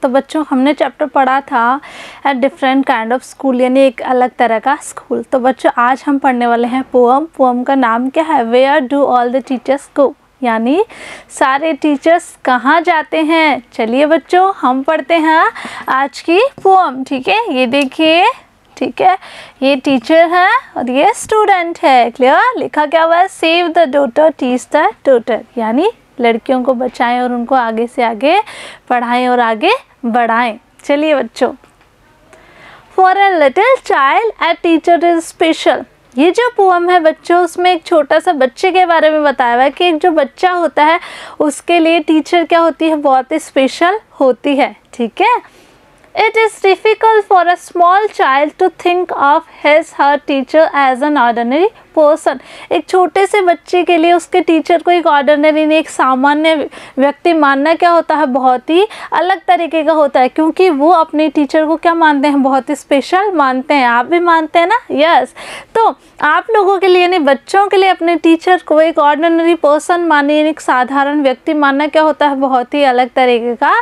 तो बच्चों हमने चैप्टर पढ़ा था a different kind of school, यानी एक अलग तरह का स्कूल। तो बच्चों आज हम पढ़ने वाले हैं पोअम। पोअम का नाम क्या है? Where do all the teachers go, यानी सारे टीचर्स कहाँ जाते हैं। चलिए बच्चों हम पढ़ते हैं आज की पोअम। ठीक है, ये देखिए, ठीक है, ये टीचर है और ये स्टूडेंट है। क्लियर? लिखा क्या हुआ है? Save the daughter teach the daughter, यानी लड़कियों को बचाएं और उनको आगे से आगे पढ़ाएं और आगे बढ़ाएं। चलिए बच्चों, for a little child a teacher is special. ये जो पोअम है बच्चों, उसमें एक छोटा सा बच्चे के बारे में बताया हुआ है कि एक जो बच्चा होता है उसके लिए टीचर क्या होती है? बहुत ही स्पेशल होती है। ठीक है, It is difficult for a small child to think of his her teacher as an ordinary person। एक छोटे से बच्चे के लिए उसके टीचर को एक ऑर्डिनरी नहीं, एक सामान्य व्यक्ति मानना क्या होता है? बहुत ही अलग तरीके का होता है, क्योंकि वो अपने टीचर को क्या मानते हैं? बहुत ही स्पेशल मानते हैं। आप भी मानते हैं ना? यस। तो आप लोगों के लिए यानी बच्चों के लिए अपने टीचर को एक ऑर्डिनरी पर्सन मानने, यानी एक साधारण व्यक्ति मानना क्या होता है? बहुत ही अलग तरीके का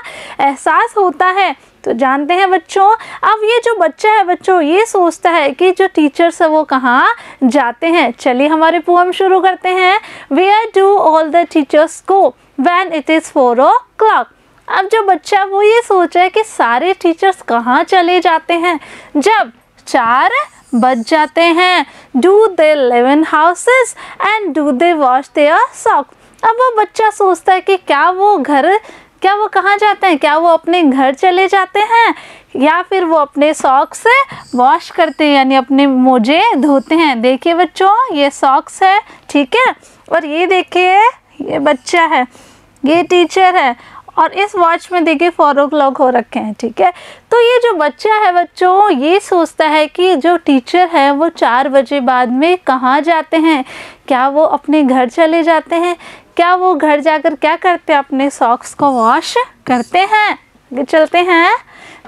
एहसास होता है। तो जानते हैं बच्चों, अब ये जो बच्चा है बच्चों, ये सोचता है कि जो टीचर्स है वो कहाँ जाते हैं। चलिए हमारे पोएम शुरू करते हैं। Where do all the teachers go when it is 4 o'clock। अब जो बच्चा वो ये सोच रहा है कि सारे टीचर्स कहाँ चले जाते हैं जब 4 बज जाते हैं। Do they live in houses and do they wash their socks. अब वो बच्चा सोचता है कि क्या वो कहाँ जाते हैं? क्या वो अपने घर चले जाते हैं या फिर वो अपने सॉक्स से वॉश करते हैं, यानी अपने मोजे धोते हैं। देखिए बच्चों, ये सॉक्स है, ठीक है, और ये देखिए ये बच्चा है, ये टीचर है, और इस वॉच में देखिए 4 o'clock हो रखे हैं। ठीक है, तो ये जो बच्चा है बच्चों, ये सोचता है कि जो टीचर है वो 4 बजे बाद में कहाँ जाते हैं। क्या वो अपने घर चले जाते हैं? क्या वो घर जाकर क्या करते हैं? अपने सॉक्स को वॉश करते हैं। आगे चलते हैं।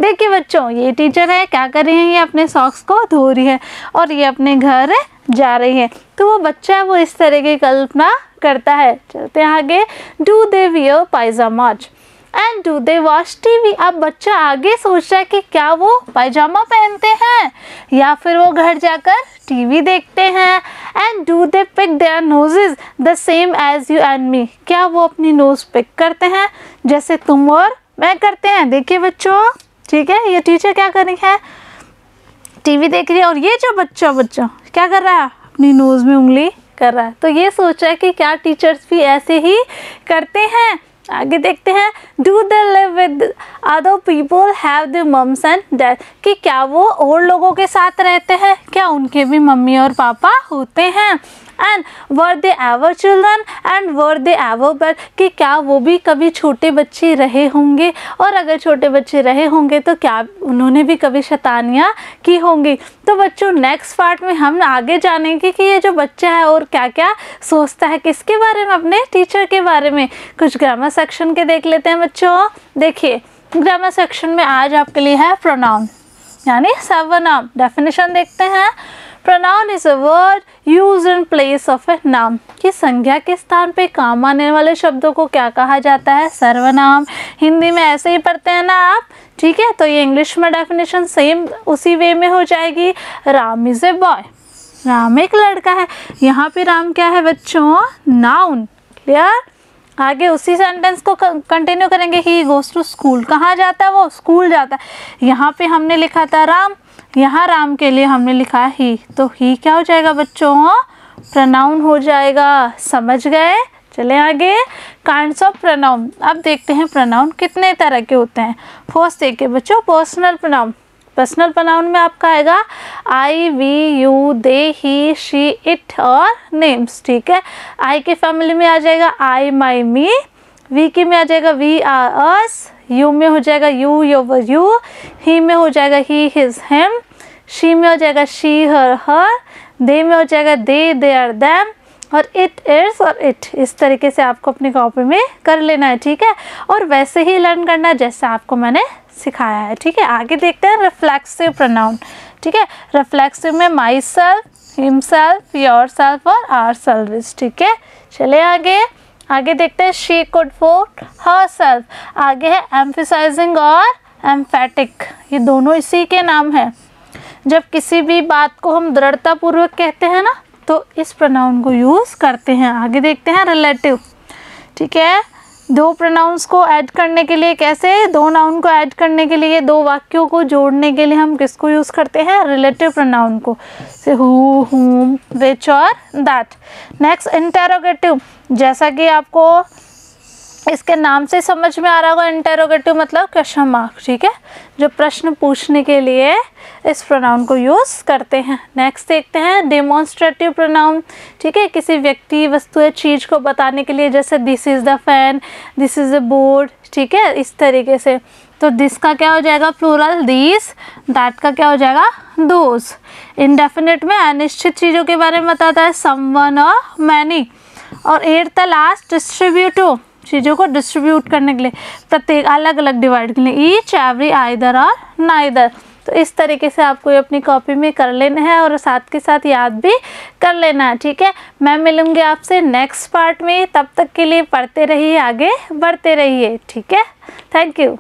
देखिए बच्चों, ये टीचर है, क्या कर रही है? ये अपने सॉक्स को धो रही है और ये अपने घर जा रही है। तो वो बच्चा है वो इस तरह की कल्पना करता है। चलते हैं आगे। Do they wear pyjamas and do they wash TV. अब बच्चा आगे सोच रहा है कि क्या वो पायजामा पहनते हैं या फिर वो घर जाकर टीवी देखते हैं। And do they pick their noses the same as you and me. क्या वो अपनी नोज पिक करते हैं जैसे तुम और मैं करते हैं? देखिए बच्चों, ठीक है, ये टीचर क्या कर रही है? टीवी देख रही है, और ये जो बच्चा क्या कर रहा है? अपनी नोज में उंगली कर रहा है। तो ये सोच रहा है कि क्या टीचर्स भी ऐसे ही करते हैं। आगे देखते हैं। Do they live with other people have the mums and dad. कि क्या वो और लोगों के साथ रहते हैं? क्या उनके भी मम्मी और पापा होते हैं? And were they ever children and were they ever bad. कि क्या वो भी कभी छोटे बच्चे रहे होंगे, और अगर छोटे बच्चे रहे होंगे तो क्या उन्होंने भी कभी शैतानियाँ की होंगी। तो बच्चों नेक्स्ट पार्ट में हम आगे जानेंगे कि ये जो बच्चा है और क्या क्या सोचता है, किसके बारे में? अपने टीचर के बारे में। कुछ ग्रामर सेक्शन के देख लेते हैं बच्चों। देखिए ग्रामर सेक्शन में आज आपके लिए है प्रोनाउन, यानी सर्वनाम। डेफिनेशन देखते हैं। Pronoun is a word used in place of a noun. कि संज्ञा के स्थान पे काम आने वाले शब्दों को क्या कहा जाता है? सर्वनाम। हिंदी में ऐसे ही पढ़ते हैं ना आप, ठीक है, तो ये इंग्लिश में डेफिनेशन सेम उसी वे में हो जाएगी। Ram is a boy. Ram एक लड़का है। यहाँ पे राम क्या है बच्चों? नाउन। क्लियर? आगे उसी सेंटेंस को कंटिन्यू करेंगे। He goes to school. कहाँ जाता है वो? स्कूल जाता है। यहाँ पे हमने लिखा था राम, यहाँ राम के लिए हमने लिखा है ही, तो ही क्या हो जाएगा बच्चों? प्रोनाउन हो जाएगा। समझ गए? चले आगे। Kinds of pronoun. अब देखते हैं प्रोनाउन कितने तरह के होते हैं। फर्स्ट देखिए बच्चों, पर्सनल प्रोनाउन। पर्सनल प्रोनाउन में आपका आएगा I, we, you, they, he, she, it और नेम्स। ठीक है, आई के फैमिली में आ जाएगा आई, माई, मी। वी के में आ जाएगा वी, आर, अस। यू में हो जाएगा यू, योर, यू। ही में हो जाएगा ही, हिज, हिम। शी में हो जाएगा शी, हर, हर। दे में हो जाएगा दे, देयर, देम। और इट, इट्स और इट। इस तरीके से आपको अपनी कॉपी में कर लेना है। ठीक है, और वैसे ही लर्न करना है जैसा आपको मैंने सिखाया है। ठीक है, आगे देखते हैं रिफ्लेक्सिव प्रोनाउन। ठीक है, रिफ्लेक्सिव में my self, himself, your self और आर सेल्फ। ठीक है, चले आगे। आगे देखते हैं she could for her self. आगे है एम्फेसाइजिंग और एम्फेटिक, ये दोनों इसी के नाम हैं। जब किसी भी बात को हम दृढ़तापूर्वक कहते हैं ना, तो इस प्रोनाउन को यूज़ करते हैं। आगे देखते हैं रिलेटिव। ठीक है, दो प्रोनाउंस को ऐड करने के लिए कैसे, दो नाउन को ऐड करने के लिए, दो वाक्यों को जोड़ने के लिए हम किसको यूज़ करते हैं, रिलेटिव प्रोनाउन को, से हु, हुम, विच और दैट। नेक्स्ट इंटेरोगेटिव, जैसा कि आपको इसके नाम से समझ में आ रहा होगा, इंटेरोगेटिव मतलब क्वेश्चन मार्क। ठीक है, जो प्रश्न पूछने के लिए इस प्रोनाउन को यूज़ करते हैं। नेक्स्ट देखते हैं डेमोन्स्ट्रेटिव प्रोनाउन। ठीक है, किसी व्यक्ति, वस्तु या चीज़ को बताने के लिए, जैसे this is the fan, this is the board. ठीक है, इस तरीके से। तो दिस का क्या हो जाएगा प्लूरल, दिस। दैट का क्या हो जाएगा, दोज। इंडेफिनिट में अनिश्चित चीज़ों के बारे में बताता है, समवन और मैनी। और एट द लास्ट डिस्ट्रीब्यूटिव, चीज़ों को डिस्ट्रीब्यूट करने के लिए, प्रत्येक अलग अलग डिवाइड करने, ईच, एवरी, आइदर और नाइदर। तो इस तरीके से आपको ये अपनी कॉपी में कर लेना है और साथ के साथ याद भी कर लेना है। ठीक है, मैं मिलूँगी आपसे नेक्स्ट पार्ट में। तब तक के लिए पढ़ते रहिए, आगे बढ़ते रहिए। ठीक है, थैंक यू।